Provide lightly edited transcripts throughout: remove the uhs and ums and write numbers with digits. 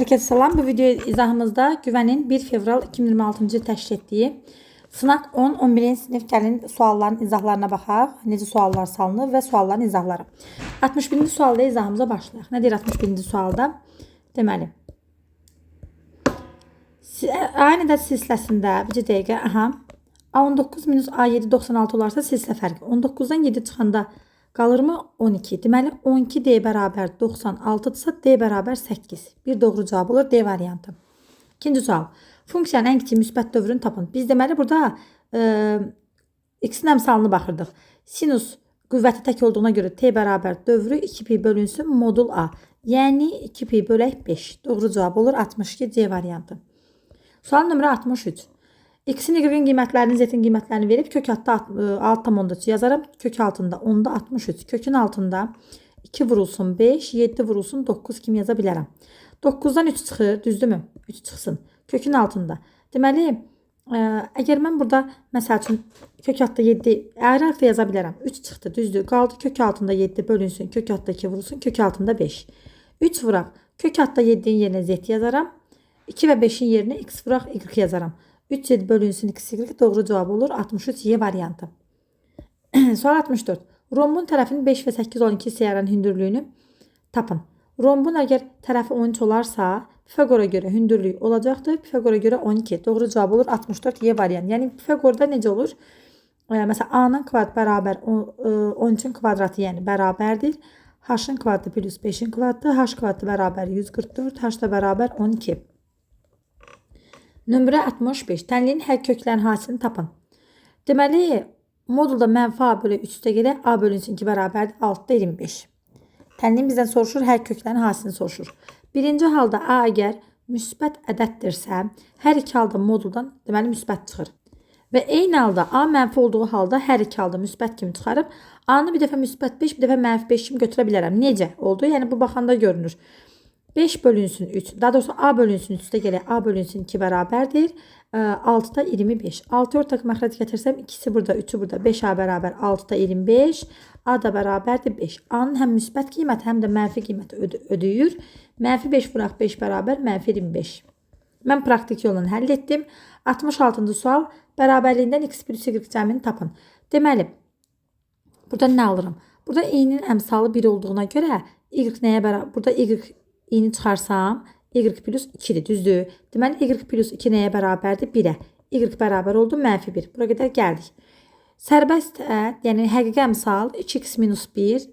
Hər kəsə salam. Bu video izahımızda Güvənin 1 fevral 2026-cı il təşkil etdiyi Sınaq 10-11-ci sinif gəlin sualların izahlarına baxaq. Necə suallar salınır və sualların izahları. 61-ci sualda izahımıza başlayaq. Nə deyir 61-ci sualda? Deməli, aynı ədəd silsiləsində bir dəqiqə, A19 minus A7 96 olarsa silsilə fərqi. 19-dan 7 çıxanda qalırmı? 12. Deməli, 12 D bərabər 96-dırsa D bərabər 8. Bir doğru cavab olur D variantı. İkinci sual. Funksiyanın ən kiçik müsbət dövrünü tapın. Biz deməli burada x-in əmsalını baxırdıq. Sinus qüvvəti tək olduğuna görə T bərabər dövrü 2pi bölünsün modul A. Yəni 2pi bölək 5. Doğru cavab olur 62 C variantı. Sual nömrə 63. X-in y-in qiymətlərini, z-in qiymətlərini verib kök altda 6,3 yazaram. Kök altında 10'da 63. Kökün altında 2 vurulsun 5, 7 vurulsun 9 kimi yaza bilərəm. 9'dan 3 çıxır, düzdürmü? 3 çıxsın. Kökün altında. Deməli, əgər mən burada məsəl üçün kök altda 7 ayrı-ayrı yaza bilərəm. 3 çıxdı, düzdür. Qaldı kök altında 7 bölünsün, kök altda 2 vurulsun, kök altında 5. 3 vuraq. Kök altda 7'in yerinə z yazaram. 2 və 5'in yerinə x vuraq, y yazaram. 3 7 bölünsün x y doğru cavab olur 63 Y variantı. Sual 64. Rombun tərəfinin 5 və 8 12 hissələrin hündürlüyünü tapın. Rombun əgər tərəfi 13 olarsa, Pifagora görə hündürlüyü olacaqdır. Pifagora görə 12. Doğru cavab olur 64 Y variantı. Yəni Pifagorda necə olur? Məsələn, A-nın kvadratı bərabər 13'ün kvadratı, yəni bərabərdir. H-ın kvadratı plus 5'in kvadratı, H kvadratı bərabər 144, H da bərabər 12. Nömrə 65. Tənliyin hər köklərin hasilini tapın. Deməli, modulda mənfi A bölü 3 üstəgələ A bölünsün 2 bərabərdir 6'da 25. Tənliyin bizdən soruşur, hər köklərin hasilini soruşur. Birinci halda A əgər müsbət ədəddirsə, hər iki halda moduldan deməli müsbət çıxır. Və eyni halda A mənfi olduğu halda hər iki halda müsbət kimi çıxarıb, A-nı bir dəfə müsbət 5, bir dəfə mənfi 5 kimi götürə bilərəm. Necə oldu? Yəni bu baxanda görünür. 5 bölünsün 3. Daha doğrusu A bölünsün 3'də gələk A bölünsün 2 bərabərdir. 6'da 25. 6 ortaq məxrəc gətirsəm, ikisi burada, 3'ü burada. 5A bərabər 6'da 25. A da bərabərdir 5. A'nın həm müsbət qiyməti, həm də mənfi qiyməti ödəyir. Mənfi 5 vuraq 5 bərabər mənfi 25. Mən praktik yolla həll etdim. 66-cı sual. Bərabərliyindən x plus y cəmini tapın. Deməli, burada nə alıram? Burada i-nin əmsalı 1 olduğuna görə y nəyə bərabər? Burada i-ni çıxarsam, y plus 2'dir, düzdür. Deməli, y plus 2 nəyə bərabərdir? 1'ə. Y bərabər oldu, mənfi 1. Bura qədər gəldik. Sərbəst ədəd, yəni həqiqi əmsal 2x minus 1.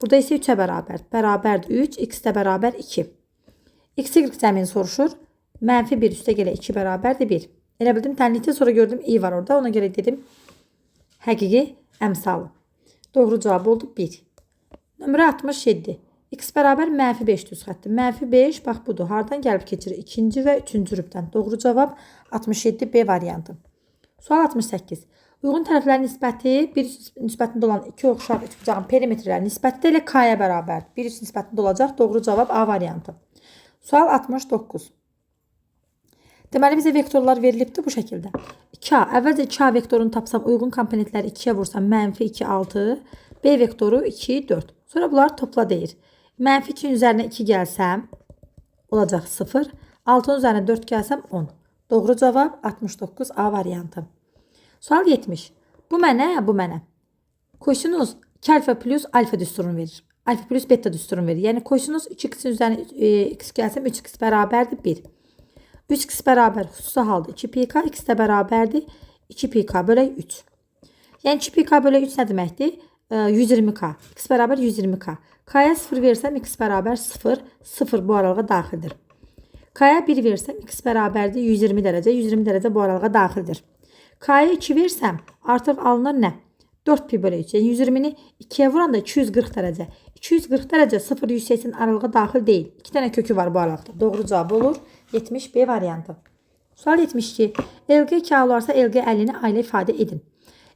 Burada isə 3'ə bərabər. Bərabərdir 3, x də bərabər 2. X, y cəmini soruşur. Mənfi 1 üstə gələ 2 bərabərdir 1. Elə bildim, tənlikdə sonra gördüm i var orada. Ona görə dedim, həqiqi əmsalı. Doğru cavab oldu 1. Nömrə 67. X bərabər mənfi 5 düz xətdir. Mənfi 5, bax budur. Hardan gəlib keçirir? İkinci və üçüncü rübdən. Doğru cavab 67 B variantı. Sual 68. Uyğun tərəflərin nisbəti bir nisbətində olan iki oxşar üçbucağın perimetrlərin nisbəti də ilə K-yə bərabərdir. Bir üç nisbətində olacaq. Doğru cavab A variantı. Sual 69. Deməli, bizə vektorlar verilibdir bu şəkildə. 2A. Əvvəlcə 2A vektorunu tapsam, uyğun komponentləri 2'yə vursam, mənfi 2, 6. B vektoru 2, 4. Sonra bunları topla deyir. Mənfi 2'nin üzərinə 2 gəlsəm, olacaq 0. 6'ın üzərinə 4 gəlsəm, 10. Doğru cavab 69 A variantı. Sual 70. Bu mənə. Kosinus 2 alfa plus alfa düsturunu verir. Alfa plus beta düsturunu verir. Yəni kosinus 2x'in üzərinə x gəlsəm, 3x bərabərdir 1. 3x bərabər xüsusi halda 2πk, x də bərabərdir 2πk bölək 3. Yəni 2πk bölək 3 nə deməkdir? 120k. X bərabər 120k. K'ya 0 versəm, x bərabər 0. 0 bu aralığa daxildir. K'ya 1 versəm, x bərabərdir 120 dərəcə. 120 dərəcə bu aralığa daxildir. K'ya 2 versəm, artıq alınır nə? 4pi bölək 3. Yəni 120'ni 2'yə vuranda 240 dərəcə. 240 dərəcə 0-180 aralığa daxil deyil. 2 dənə kökü var bu aralıqda. Doğru cavab olur 70 B variantı. Sual 72. LG 2 olarsa LG 50'ni A ilə ifadə edin.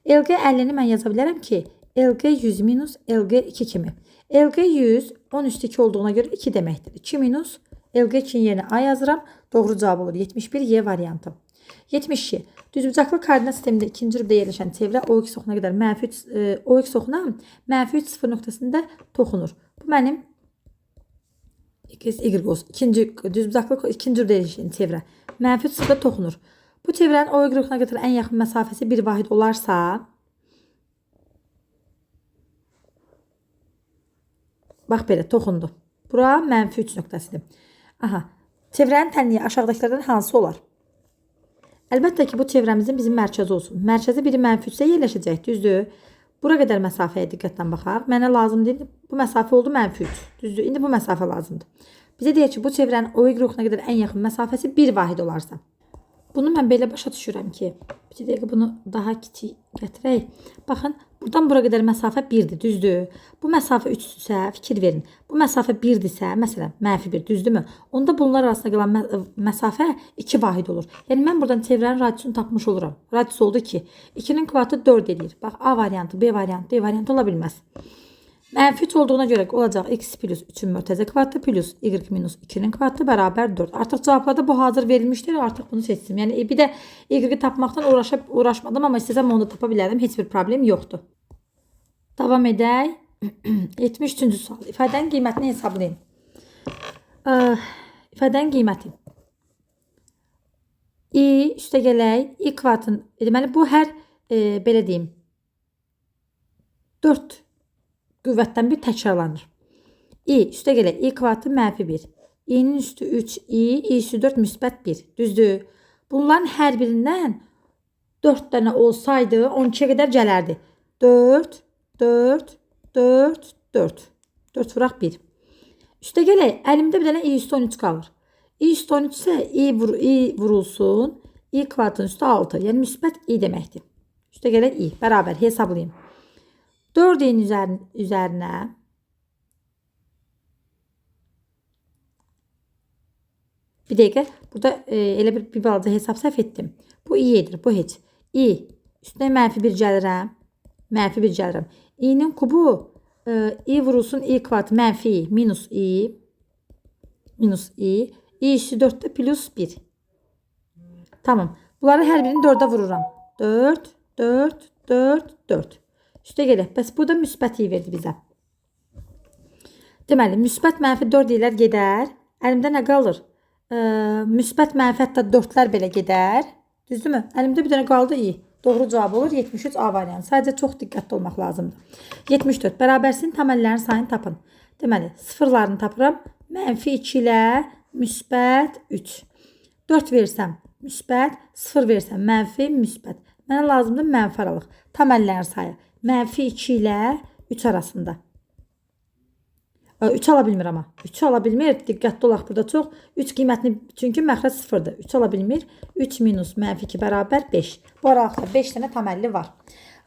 LG 50'ni mən yaza bilərəm ki, LG 100 minus LG 2 kimi. LG 100 10 üstü 2 olduğuna görə 2 deməkdir. 2 minus LG 2'nin yerinə A yazıram. Doğru cavab olur 71 Y variantı. 72. Düzbucaqlı koordinat sistemində ikinci rübdə yerləşən çevrə OX oxuna qədər OX oxuna mənfi 3 0 nöqtəsində toxunur. Bu mənim X, Y olsun. İkinci düzbucaqlı ikinci dəyişəni çevrə. Mənfi sıfıra toxunur. Bu çevrənin o qırıqına gətirən ən yaxın məsafəsi bir vahid olarsa, bax belə toxundu. Bura mənfi 3 nöqtəsidir. Aha. Çevrənin tənliyi aşağıdakılardan hansı olar? Əlbəttə ki, bu çevrəmizin bizim mərkəzi olsun. Mərkəzi biri mənfi 3-də yerləşəcək, düzdür? Bura qədər məsafəyə diqqətlə baxaq. Mənə lazım deyil. Bu məsafə oldu mənfi 3. Düzdür? İndi bu məsafə lazımdır. Bizə deyək ki, bu çevrənin o qırıqına qədər ən yaxın məsafəsi bir vahid olarsa. Bunu mən belə başa düşürəm ki, bir dəqiqə bunu daha kiçik gətirək. Baxın, buradan bura qədər məsafə 1-dir, düzdür? Bu məsafə 3-dürsə, fikir verin. Bu məsafə 1-dirsə, məsələn, mənfi 1, düzdürmü? Onda bunlar arasında qalan məsafə 2 vahid olur. Yəni mən buradan çevrənin radiusunu tapmış oluram. Radius oldu ki, 2-nin kvadratı 4 edir. Bax, A variantı, B variantı, D variantı ola bilməz. Mənfi 3 olduğuna görə olacaq x plus 3-ün mörtəzə kvadratı plus y minus 2-nin kvadratı bərabər 4. Artıq cavablarda bu hazır verilmişdir. Artıq bunu seçdim. Yəni bir də y-i tapmaqdan uğraşmadım, amma istəsəm onu da tapa bilərdim. Heç bir problem yoxdur. Davam edək. 73-cü sual. İfadənin qiymətini hesablayın. İfadənin qiyməti. I üstə gələk. I kvadratın. Deməli bu hər belə deyim. 4 qüvvətdən bir təkrarlanır. I üstə gələk. I kvadratı mənfi 1. İ'nin üstü 3. I üstü 4 müsbət 1. Düzdür. Bunların hər birindən 4 dənə olsaydı 12'ye qədər gələrdi. 4, 4, 4, 4. 4 vuraq 1. Üstə gələk. Əlimdə bir dənə I üstü 13 qalır. I üstü 13 isə I vurulsun. I kvadratın üstü 6. Yəni müsbət I deməkdir. Üstə gələk I. Bərabər hesablayın. 4'in üzərinə bir dəqiqə burada elə bir balaca hesab səhv etdim. Bu i'dir, bu heç. I üstünə mənfi 1 gəlirəm. Mənfi 1 gəlirəm. İ'nin kubu I vurulsun I kvadrat mənfi minus I minus I. I üstü 4'də plus 1. Tamam. Bunları hər birini 4'ə vururam. 4, 4, 4, 4. Üstə gələk. Bəs burada müsbət i verdi bizə. Deməli, müsbət mənfi 4 ilər gedər. Əlimdə nə qalır? Müsbət mənfi hətta 4'lər belə gedər. Düzdürmü? Əlimdə bir dənə qaldı i. Doğru cavab olur 73 A variantı. Sadəcə çox diqqətli olmaq lazımdır. 74. Bərabərsinin tam əllərin sayını tapın. Deməli, sıfırlarını tapıram. Mənfi 2 ilə müsbət 3. 4 versəm müsbət, 0 versəm mənfi, müsbət. Mənə lazımdır mənfi aralıq. Tam əllərin sayı. Mənfi 2 ilə 3 arasında. 3 ala bilmir amma. 3 ala bilmir. Diqqətli olaq burada çox. 3 qiymətini çünki məxrəc 0'dır. 3 ala bilmir. 3 minus mənfi 2 bərabər 5. Bu aralıqda 5 dənə tam əlli var.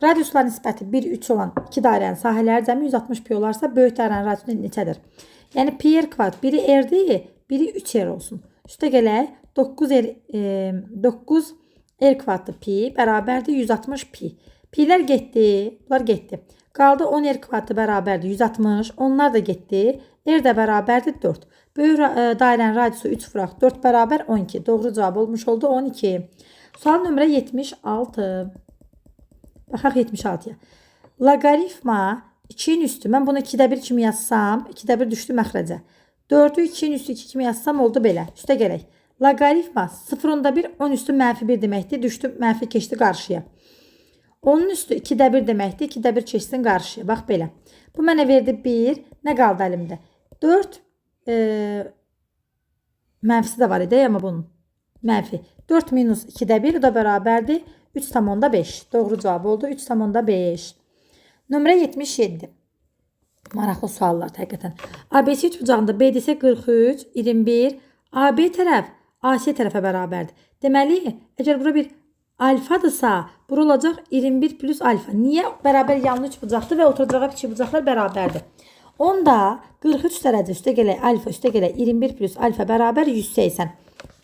Radiuslar nisbəti 1, 3 olan 2 dairənin sahələri cəmi 160 pi olarsa böyük dairənin radiusu neçədir? Yəni pi r kvadrat. Biri r-dir, biri 3 r olsun. Üstə gələk 9 r kvadratı pi bərabərdir 160 pi. Pi'lər getdi, bunlar getdi. Qaldı 10 r kvadratı bərabərdir 160, onlar da getdi. R də bərabərdir 4. Böyük dairənin radiusu 3 vuraq 4 bərabər 12. Doğru cavab olmuş oldu 12. Sual nömrə 76. Baxaq 76'ya. Loqaritma 2'nin üstü. Mən bunu 2'də 1 kimi yazsam, 2'də 1 düşdü məxrəcə. 4'ü 2'nin üstü 2 kimi yazsam oldu belə. Üstə gələk. Loqaritma 0'unda 1, 10 üstü mənfi 1 deməkdir. Düşdü, mənfi keçdi qarşıya. Onun üstü 2'də 1 deməkdir. 2'də 1 keçsin qarşıya. Bax belə. Bu mənə verdi 1. Nə qaldı əlimdə? 4 mənfisi də var idi amma bunun. Mənfi. 4 minus 2'də 1 o da bərabərdir. 3,5. Doğru cavab oldu. 3,5. Nömrə 77. Maraqlı suallar həqiqətən. ABC üçbucağında B desə 43, 21. AB tərəf AC tərəfə bərabərdir. Deməli, əgər bura bir alfadırsa, bura olacaq 21 plus alfa. Niyə? Bərabər yanlı üçbucaqdır və oturacağı ikibucaqlar bərabərdir. Onda 43 dərəcə üstə gələk alfa üstə gələk 21 plus alfa bərabər 180.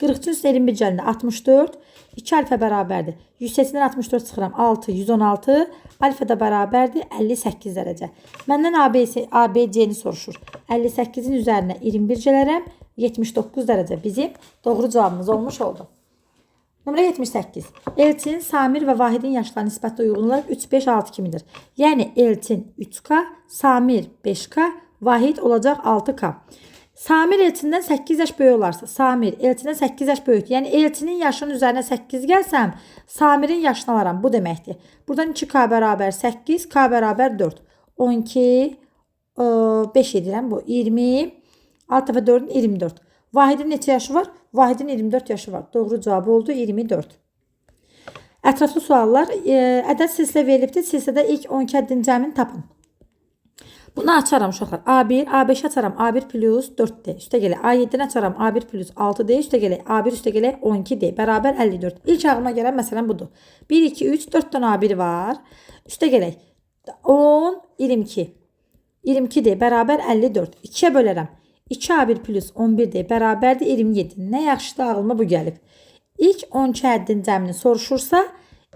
43 üstə 21 gəlində 64. 2 alfa bərabərdir. 180-dən 64 çıxıram. 6, 116. Alfa da bərabərdir 58 dərəcə. Məndən ABC-ni soruşur. 58'in üzərinə 21 gələrəm. 79 dərəcə bizim doğru cavabımız olmuş oldu. Nömrə 78. Elçin, Samir və Vahidin yaşlarına nisbətdə uyğun olaraq 3, 5, 6 kimidir. Yəni Elçin 3K, Samir 5K, Vahid olacaq 6K. Samir Elçindən 8 yaş böyük olarsa, Samir Elçindən 8 yaş böyükdür. Yəni Elçinin yaşının üzərinə 8 gəlsəm, Samirin yaşını alaram. Bu deməkdir. Buradan 2K bərabər 8, K bərabər 4. 12, 5 edirəm bu. 20, 6 və 4'ün 24. Vahidin neçə yaşı var? Vahidin 24 yaşı var. Doğru cavabı oldu 24. Ətraflı suallar. Ədəd silsilə verilibdir. Silsilədə ilk 12 ədədin cəmini tapın. Bunu açaram uşaqlar. A1, A5 açaram. A1 plus 4D. Üstə gələk. A7'ni açaram. A1 plus 6D. Üstə gələk. A1 üstə gələk 12D. Bərabər 54. İlk ağlıma gələn məsələn budur. 1, 2, 3, 4 dənə A1 var. Üstə gələk. 10, 22. 22D bərabər 54. 2'yə bölərəm. 2A1 plus 11D bərabərdir 27. Nə yaxşı da ağlıma bu gəlib. İlk 12 ədədin cəmini soruşursa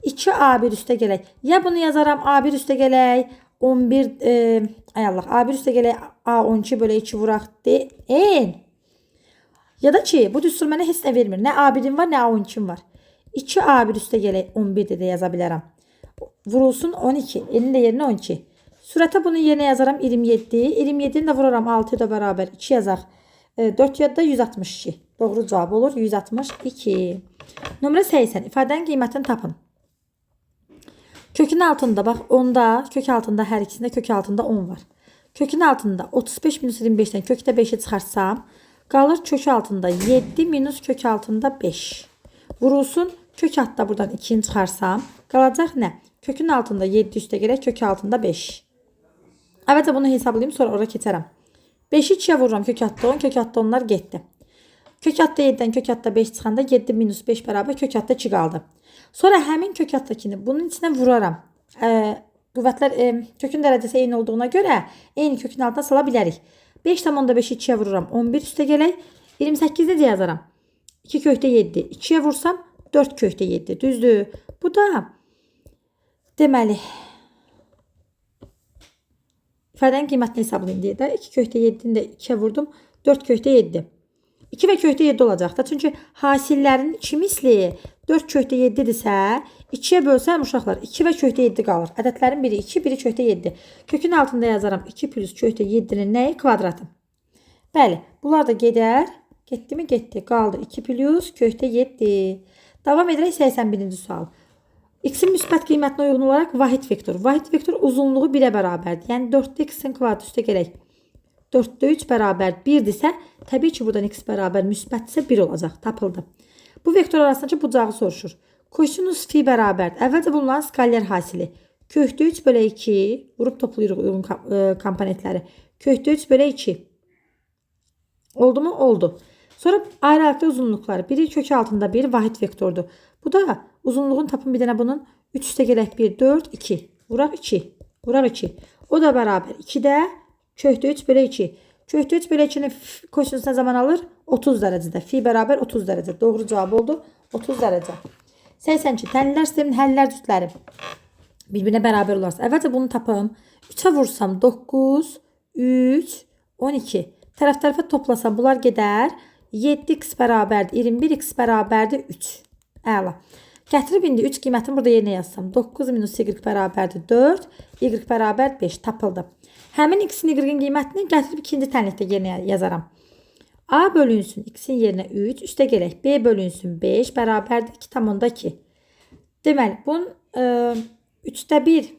2A1 üstə gələk. Ya bunu yazaram A1 üstə gələk 11 ay Allah A1 üstə gələk A12 bölə 2 vuraq n. Ya da ki bu düstur mənə heç nə vermir. Nə A1'im var, nə A12'im var. 2A1 üstə gələk 11 də yaza bilərəm. Vurulsun 12. N'in də yerinə 12. Surata bunu yerinə yazaram 27. 27'ni də vuraram 6 da bərabər 2 yazaq. 4 yadda 162. Doğru cavab olur 162. Nömrə 80. İfadənin qiymətini tapın. Kökün altında bax 10'da, kök altında hər ikisində kök altında 10 var. Kökün altında 35 minus 25'dən kökdə 5'i çıxarsam, qalır kök altında 7 minus kök altında 5. Vurulsun kök altında buradan 2'ni çıxarsam, qalacaq nə? Kökün altında 7 üstə gələk kök altında 5. Evet bunu hesablayayım sonra ora keçərəm. 5'i 2'yə vururam kök altında 10, kök altında 10'lar getdi. Kök altında 7'dən kök altında 5 çıxanda 7 minus 5 bərabər kök altında 2 qaldı. Sonra həmin kök altdakini bunun içinə vuraram. Qüvvətlər kökün dərəcəsi eyni olduğuna görə eyni kökün altına sala bilərik. 5,5'i 2'yə vururam. 11 üstə gələk. 28'i də yazaram. 2 kökdə 7. 2'yə vursam 4 kökdə 7. Düzdür. Bu da deməli ifadənin qiymətini hesablayın deyə də 2 kökdə 7'ni də 2'yə vurdum. 4 kökdə 7. 2 və kökdə 7 olacaq da. Çünki hasillərin 2 misli 4 kökdə 7'dirsə 2'yə bölsəm uşaqlar 2 və kökdə 7 qalır. Ədədlərin biri 2, biri kökdə 7. Kökün altında yazaram 2 plus kökdə 7'nin nəyi? Kvadratı. Bəli, bunlar da gedər. Getdi mi? Getdi. Qaldı 2 plus kökdə 7. Davam edərək 81-ci sual. X'in müsbət qiymətinə uyğun olaraq vahid vektor. Vahid vektor uzunluğu 1'ə bərabərdir. Yəni 4'də x'in kvadratı üstə gələk. 4'də 3 bərabər 1'dirsə, təbii ki, buradan x bərabər müsbətdirsə 1 olacaq. Tapıldı. Bu vektor arasındakı bucağı soruşur. Kosinus fi bərabərdir. Əvvəlcə bulunan skaler hasili. Kökdə 3 bölə 2. Vurub toplayırıq uyğun komponentləri. Kökdə 3 bölə 2. Oldu mu? Oldu. Sonra ayrı-ayrı uzunluqları. Biri kök altında bir vahid vektordur. Bu da uzunluğun tapın bir dənə bunun 3 üstə gələk 1, 4, 2. Vuraq 2. Vuraq 2. O da bərabər 2'də kökdə 3 bölə 2. Kökdə 3 bölə 2'nin kosinüsü nə zaman alır? 30 dərəcədə. Fi bərabər 30 dərəcə. Doğru cavab oldu 30 dərəcə. 82. Tənlilər sisteminin həllər cütləri bir-birinə bərabər olarsa. Əvvəlcə bunu tapım. 3'ə vursam 9, 3, 12. Tərəf-tərəfə toplasam bunlar gedər. 7x bərabərdir 21, x bərabərdir 3. Əla. Gətirib indi 3 qiymətini burada yerinə yazsam. 9 minus y bərabərdir 4, y bərabər 5 tapıldı. Həmin x-in y-in qiymətini gətirib ikinci tənlikdə yerinə yazaram. A bölünsün x-in yerinə 3, üstə gələk b bölünsün 5 bərabərdir 2,2. Deməli, bunun 3'də 1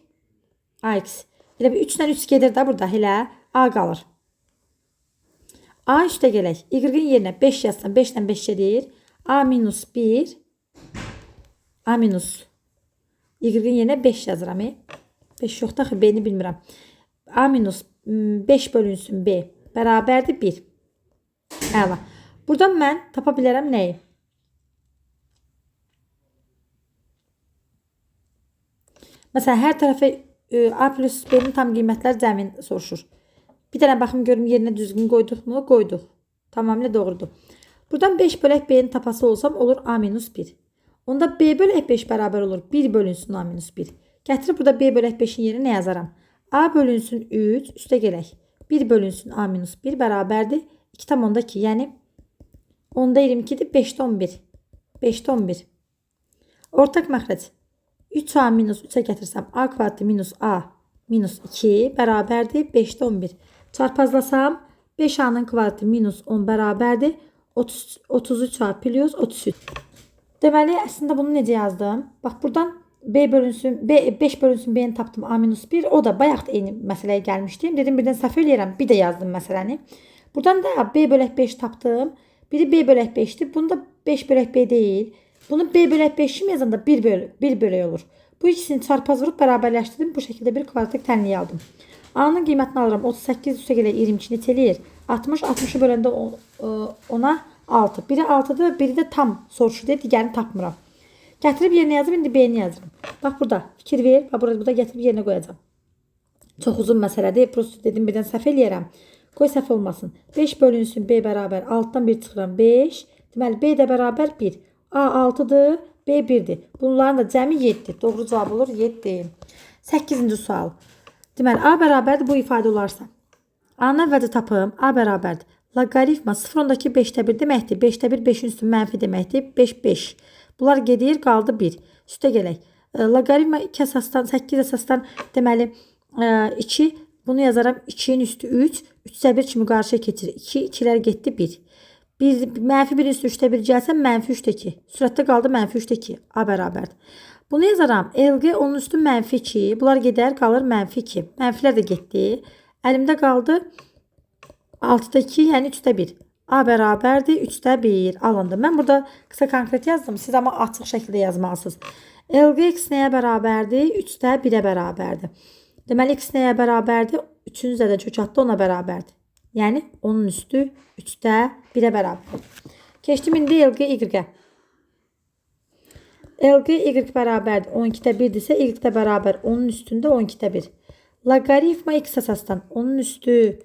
ax. Elə bir 3'dən 3 gedir də burada. Elə a qalır. A üstə gələk. Y-in yerinə 5 yazsam 5'dən 5 gedir. A minus 1. A minus. Y-in yerinə 5 yazıram. 5 yox da b-ni bilmirəm. A minus 5 bölünsün b bərabərdir 1. Əla. Buradan mən tapa bilərəm nəyi? Məsələn, hər tərəfə a plus b-nin tam qiymətlər cəmin soruşur. Bir dənə baxım görüm yerinə düzgün qoyduq mu? Qoyduq. Tamamilə doğrudur. Buradan 5 bölək b-nin tapası olsam olur a minus 1. Onda b bölək 5 bərabər olur. 1 bölünsün a minus 1. Gətirib burada b bölək 5'in yerinə nə yazaram? A bölünsün 3 üstə gələk. 1 bölünsün a minus 1 bərabərdir 2,2. Yəni 10'da 22'dir 5'də 11. 5'də 11. Ortaq məxrəc. 3a minus 3'ə gətirsəm a kvadratı minus a minus 2 bərabərdir 5'də 11. Çarpazlasam 5A'nın kvadratı minus 10 bərabərdir. 33A plus 33. Deməli, əslində bunu necə yazdım? Bax, buradan B bölünsün, 5 bölünsün B'ni tapdım. A minus 1. O da bayaq da eyni məsələyə gəlmişdim. Dedim, birdən səhv eləyirəm. Bir də yazdım məsələni. Buradan da B bölək 5 tapdım. Biri B bölək 5'dir. Bunu da 5 bölək B deyil. Bunu B bölək 5 kimi yazanda 1 bölək olur. Bu ikisini çarpaz vurub bərabərləşdirdim. Bu şəkildə bir kvadratik tənliyi aldım. A'nın qiymətini alıram. 38 üstə gələ 22 neçə eləyir? 60. 60'ı böləndə 10'a 6. Biri 6'dır, biri də tam soruşur deyə digərini tapmıram. Gətirib yerinə yazıb, indi B'ni yazıram. Bax, burada fikir ver. Bax, burada gətirib yerinə qoyacağım. Çox uzun məsələdir. Prosto dedim, birdən səhv eləyərəm. Qoy səhv olmasın. 5 bölünsün B bərabər. 6'dan 1 çıxıram 5. Deməli, B də bərabər 1. A 6'dır, B 1'dir. Bunların da cəmi 7. Doğru cavab olur 7. 8-ci sual. Deməli, A bərabərdir bu ifadə olarsa. A-nı əvvəlcə tapım. A bərabərdir. Loqaritma 0-ondakı 5'də 1 deməkdir. 5'də 1 5'in üstü mənfi deməkdir. 5 5. Bunlar gedir, qaldı 1. Üstə gələk. Loqaritma 2 əsasdan 8 əsasdan deməli 2. Bunu yazaram. 2'nin üstü 3. 3'də 1 kimi qarşıya keçir. 2 2'lər getdi 1. Mənfi 1'in üstü 3'də 1 gəlsə mənfi 3'də 2. Sürətdə qaldı mənfi 3'də 2. A bərabərdir. Bunu yazaram. LG onun üstü mənfi 2. Bunlar gedər, qalır mənfi 2. Mənfilər də getdi. Əlimdə qaldı 6'da 2, yəni 3'də 1. A bərabərdir 3'də 1 alındı. Mən burada qısa konkret yazdım. Siz amma açıq şəkildə yazmalısınız. LG x nəyə bərabərdir? 3'də 1'ə bərabərdir. Deməli, x nəyə bərabərdir? 3'ün zədə kökatda 10'a bərabərdir. Yəni, onun üstü 3'də 1'ə bərabərdir. Keçdim indi LG y-ə. LG y bərabərdir 12'də 1'dirsə, y də bərabər onun üstündə 12'də 1. Loqaritma x əsasdan onun üstü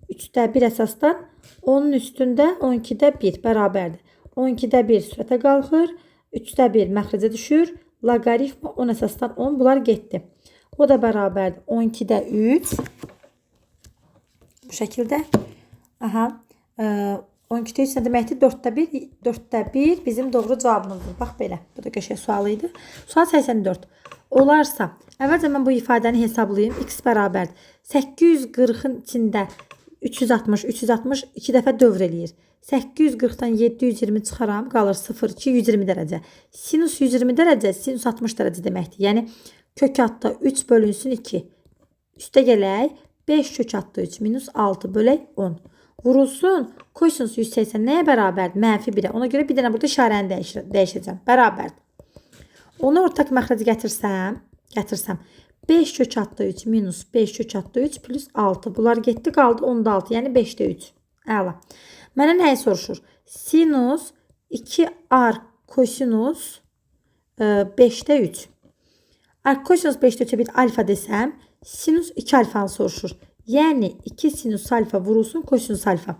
3'də 1 əsasdan onun üstündə 12'də 1 bərabərdir. 12'də 1 sürətə qalxır. 3'də 1 məxrəcə düşür. Loqaritma 10 əsasdan 10 bunlar getdi. O da bərabərdir 12'də 3. Bu şəkildə. Aha. 12'də 3 nə deməkdir? 4'də 1. 4'də 1 bizim doğru cavabımızdır. Bax belə. Bu da qəşəng sual idi. Sual 84. Olarsa, əvvəlcə mən bu ifadəni hesablayayım. X bərabərdir. 840'ın içində 360, 360 2 dəfə dövr eləyir. 840'dan 720 çıxaram, qalır 0, 2, 120 dərəcə. Sinus 120 dərəcə, sinus 60 dərəcə deməkdir. Yəni, kök altda 3 bölünsün 2. Üstə gələk, 5 kök altda 3 minus 6 bölək 10. Vurulsun, koysunuz 180 nəyə bərabərdir? Mənfi 1'ə. Ona görə bir dənə burada işarəni dəyişəcəm. Bərabərdir. Onu ortaq məxrəci gətirsəm, 5 kök altda 3 minus 5 kök altda 3 plus 6. Bunlar getdi, qaldı 10'da 6. Yəni 5'də 3. Əla. Mənə nəyi soruşur? Sinus 2 kosinus 5'də 3. Kosinus 5'də 3'ə bir alfa desəm, sinus 2 alfanı soruşur. Yəni 2 sinus alfa vurulsun kosinus alfa.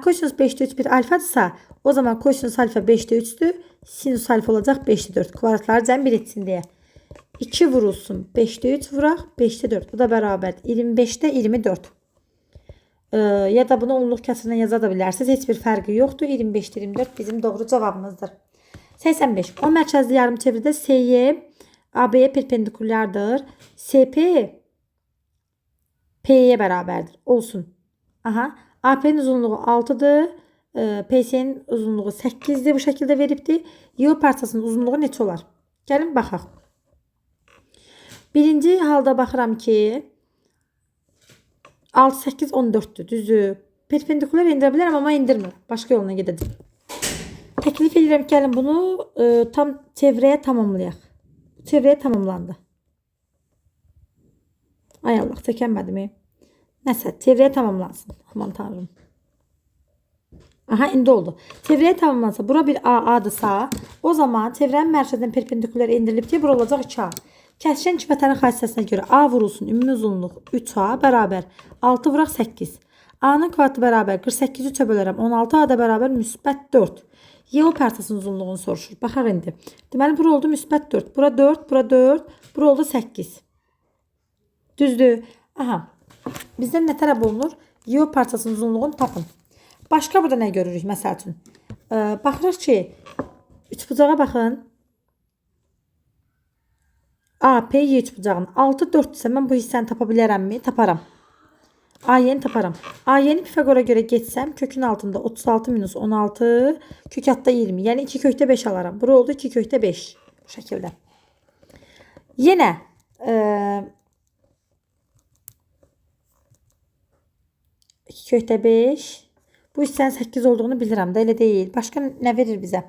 Kosinus 5'də 3 bir alfadırsa, o zaman kosinus alfa 5'də 3'dür. Sinus alfa olacaq 5'də 4. Kvadratları cəm bir etsin deyə. 2 vurulsun 5'də 3 vuraq 5'də 4. Bu da bərabərdir. 25'də 24. Ya da bunu onluq kəsrindən yaza da bilərsiniz. Heç bir fərqi yoxdur. 25'də 24 bizim doğru cavabımızdır. 85. O mərkəzli yarımçevrədə SY AB-yə perpendikulyardır. SP P'ye bərabərdir. Olsun. Aha. AP'nin uzunluğu 6'dır. PS'nin uzunluğu 8'dir. Bu şəkildə veribdir. YO parçasının uzunluğu neçə olar? Gəlin baxaq. Birinci halda baxıram ki 6, 8, 14'dür. Düzdür. Perpendikular indirə bilərəm, amma indirmir. Başqa yoluna gedəcəm. Təklif edirəm ki, gəlin bunu tam çevrəyə tamamlayaq. Çevrəyə tamamlandı. Ay Allah, çəkənmədim. Nəsə, çevrəyə tamamlansın. Aman tanrım. Aha, indi oldu. Çevrəyə tamamlansa, bura bir AA'dırsa, o zaman çevrənin mərkəzindən perpendikular indirilib ki, bura olacaq 2A. Kəsişən ikimətənin xassəsinə görə A vurulsun, ümumi uzunluq 3A bərabər 6 vuraq 8. A-nın kvadratı bərabər 48'i 3'ə bölərəm 16, A da bərabər müsbət 4. YO parçasının uzunluğunu soruşur. Baxaq indi. Deməli, bura oldu müsbət 4. Bura 4, bura 4, bura oldu 8. Düzdür. Aha. Bizdən nə tələb olunur? YO parçasının uzunluğunu tapın. Başqa burada nə görürük? Məsəl üçün. Baxırıq ki, üçbucağa baxın. A, P, Y üçbucağının 6, 4 isə mən bu hissəni tapa bilərəmmi? Taparam. AY'ni taparam. AY'ni Pifagora göre geçsəm kökün altında 36 minus 16 kök altda 20. Yəni 2 kökdə 5 alaram. Bura oldu 2 kökdə 5. Bu şəkildə. Yenə 2 kökdə 5. Bu hissənin 8 olduğunu bilirəm də, elə deyil. Başqa nə verir bizə?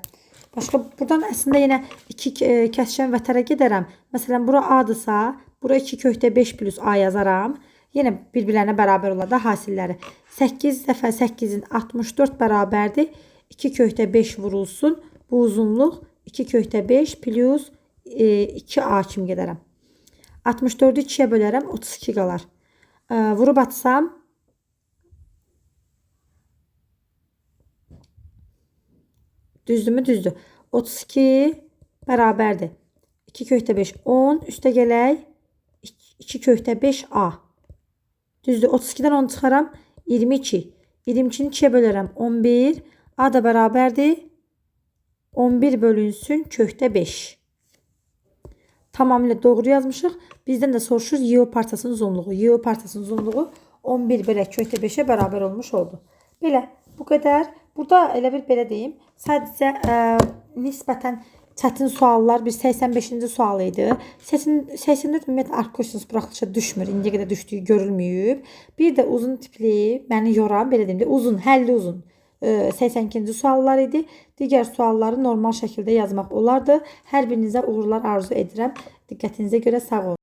Başqa buradan əslində yenə 2 kəsişən vətərə gedərəm. Məsələn, bura A-dırsa, bura 2 kökdə 5 plus A yazaram. Yenə bir-birlərinə bərabər olar da hasilləri. 8 dəfə 8-in 64 bərabərdir. 2 kökdə 5 vurulsun. Bu uzunluq 2 kökdə 5 plus 2A kimi gedərəm. 64-ü 2-yə bölərəm, 32 qalar. Vurub atsam, düzdürmü? Düzdür. 32 bərabərdir. 2 kökdə 5, 10. Üstə gələk. 2 kökdə 5 A. Düzdür. 32-dən 10 çıxaram. 22. 22-ni 2-yə bölərəm. 11. A da bərabərdir. 11 bölünsün kökdə 5. Tamamilə doğru yazmışıq. Bizdən də soruşur YO parçasının uzunluğu. YO parçasının uzunluğu 11 belə kökdə 5-ə bərabər olmuş oldu. Belə. Bu qədər. Burada elə bir belə deyim. Sadəcə nisbətən çətin suallar bir 85-ci sual idi. 84 ümumiyyətlə art questions buraxılışa düşmür. İndiyə qədər düşdüyü görülməyib. Bir də uzun tipli, məni yoran, belə deyim də, uzun, həlli uzun 82-ci suallar idi. Digər sualları normal şəkildə yazmaq olardı. Hər birinizə uğurlar arzu edirəm. Diqqətinizə görə sağ olun.